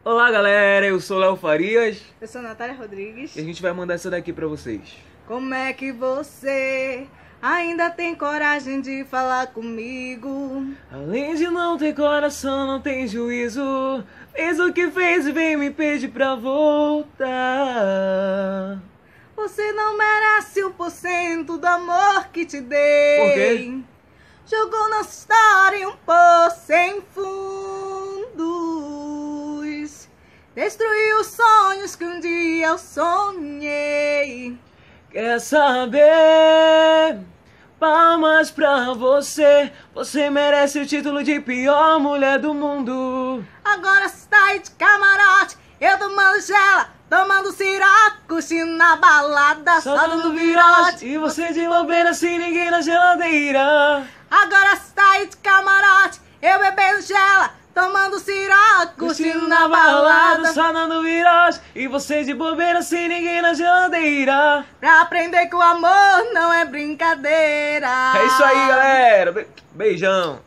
Olá galera, eu sou Léo Farias. Eu sou Natália Rodrigues. E a gente vai mandar essa daqui pra vocês. Como é que você ainda tem coragem de falar comigo? Além de não ter coração, não tem juízo. Fez o que fez e vem me pedir pra voltar. Você não merece 1% do amor que te dei. Por quê? Jogou nossa história em um poço sem fundos. Destruiu os sonhos que um dia eu sonhei. Quer saber? Palmas pra você. Você merece o título de pior mulher do mundo. Agora está aí de camarote, eu tomando gela, tomando ciroc, curtindo na balada, Só dando virote. E você de bobeira sem ninguém na geladeira. Agora está aí de camarote, eu bebendo gela, tomando ciroc, curtindo na balada, só dando virote. E você de bobeira sem ninguém na geladeira. pra aprender que o amor não é brincadeira. É isso aí, galera. Beijão.